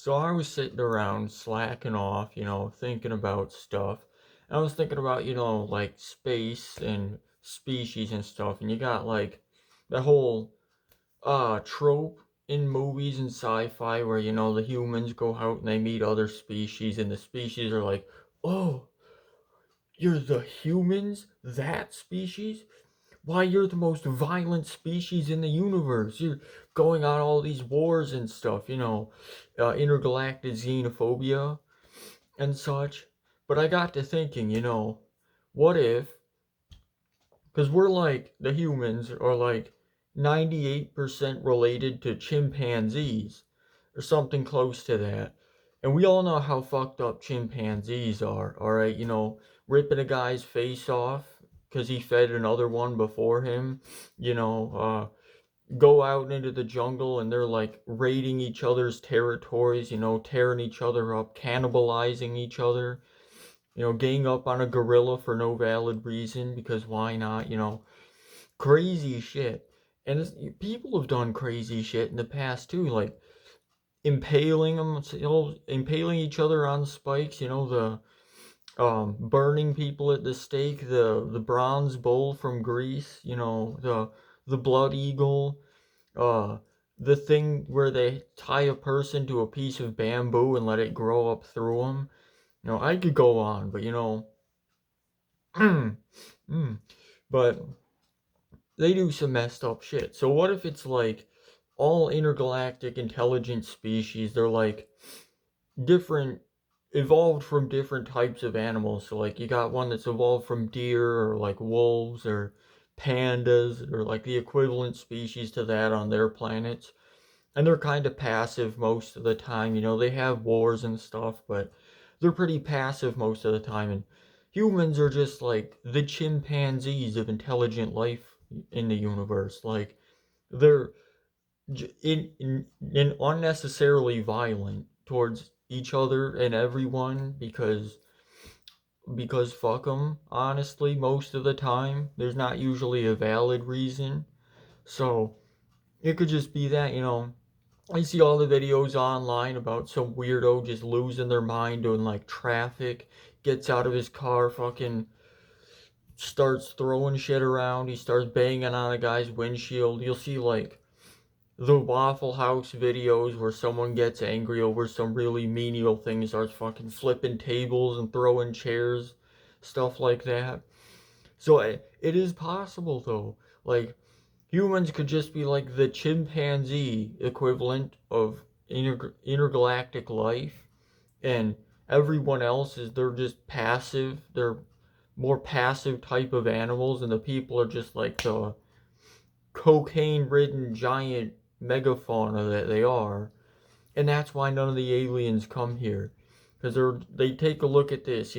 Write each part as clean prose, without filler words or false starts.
So I was sitting around slacking off, thinking about stuff. And I was thinking about, like space and species and stuff. And you got like that whole trope in movies and sci-fi where, the humans go out and they meet other species and the species are like, "Oh, you're the humans? That species? Why, you're the most violent species in the universe. You're going on all these wars and stuff, intergalactic xenophobia and such." But I got to thinking, what if, because we're like, the humans are like 98% related to chimpanzees or something close to that. And we all know how fucked up chimpanzees are, alright? Ripping a guy's face off because he fed another one before him, go out into the jungle and they're like raiding each other's territories, tearing each other up, cannibalizing each other, gang up on a gorilla for no valid reason because why not, crazy shit. And people have done crazy shit in the past too, like impaling them, impaling each other on spikes, burning people at the stake, the bronze bull from Greece, the blood eagle, uh, the thing where they tie a person to a piece of bamboo and let it grow up through them. I could go on, but mm, but they do some messed up shit. So what if it's like all intergalactic intelligent species? They're like different, evolved from different types of animals. So like you got one that's evolved from deer or like wolves or pandas or like the equivalent species to that on their planets. And they're kind of passive most of the time. They have wars and stuff, but they're pretty passive most of the time. And humans are just like the chimpanzees of intelligent life in the universe. Like they're in unnecessarily violent towards each other and everyone because fuck them. Honestly, most of the time, there's not usually a valid reason. So it could just be that I see all the videos online about some weirdo just losing their mind doing like traffic, gets out of his car, fucking starts throwing shit around, he starts banging on a guy's windshield. You'll see like the Waffle House videos where someone gets angry over some really menial thing, starts fucking flipping tables and throwing chairs, stuff like that. So it is possible though. Like humans could just be like the chimpanzee equivalent of intergalactic life, and everyone else is they're just passive. They're more passive type of animals, and the people are just like the cocaine-ridden giant megafauna that they are. And that's why none of the aliens come here, because they take a look at this.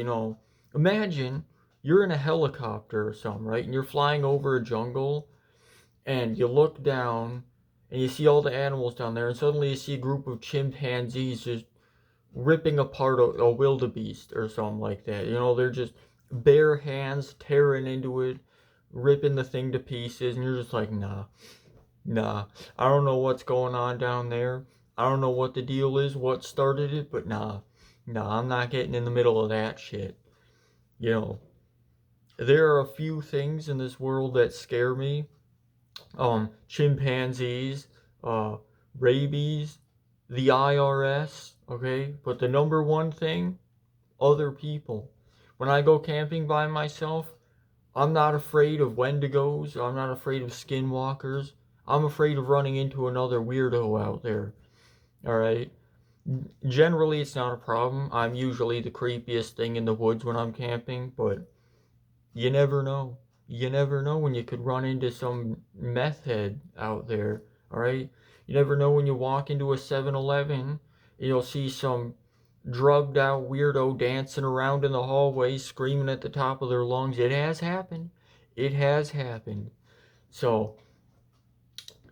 Imagine you're in a helicopter or something, right? And you're flying over a jungle and you look down and you see all the animals down there, and suddenly you see a group of chimpanzees just ripping apart a wildebeest or something like that. They're just bare hands tearing into it, ripping the thing to pieces, and you're just like, nah, nah. I don't know what's going on down there. I don't know what the deal is, what started it, but nah, I'm not getting in the middle of that shit. You know, there are a few things in this world that scare me, chimpanzees, uh, rabies, the IRS, okay? But the number one thing, other people. When I go camping by myself, I'm not afraid of wendigos, I'm not afraid of skinwalkers. I'm afraid of running into another weirdo out there, alright? Generally, it's not a problem. I'm usually the creepiest thing in the woods when I'm camping, but you never know. You never know when you could run into some meth head out there, alright? You never know when you walk into a 7-Eleven, you'll see some drugged out weirdo dancing around in the hallway screaming at the top of their lungs. It has happened. It has happened. So,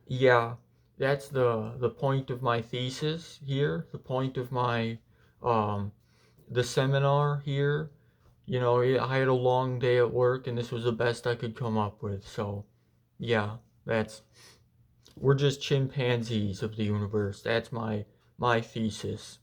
yeah, that's the point of my thesis here, the point of my um the seminar here. I had a long day at work and this was the best I could come up with. So, yeah, that's we're just chimpanzees of the universe. That's my thesis.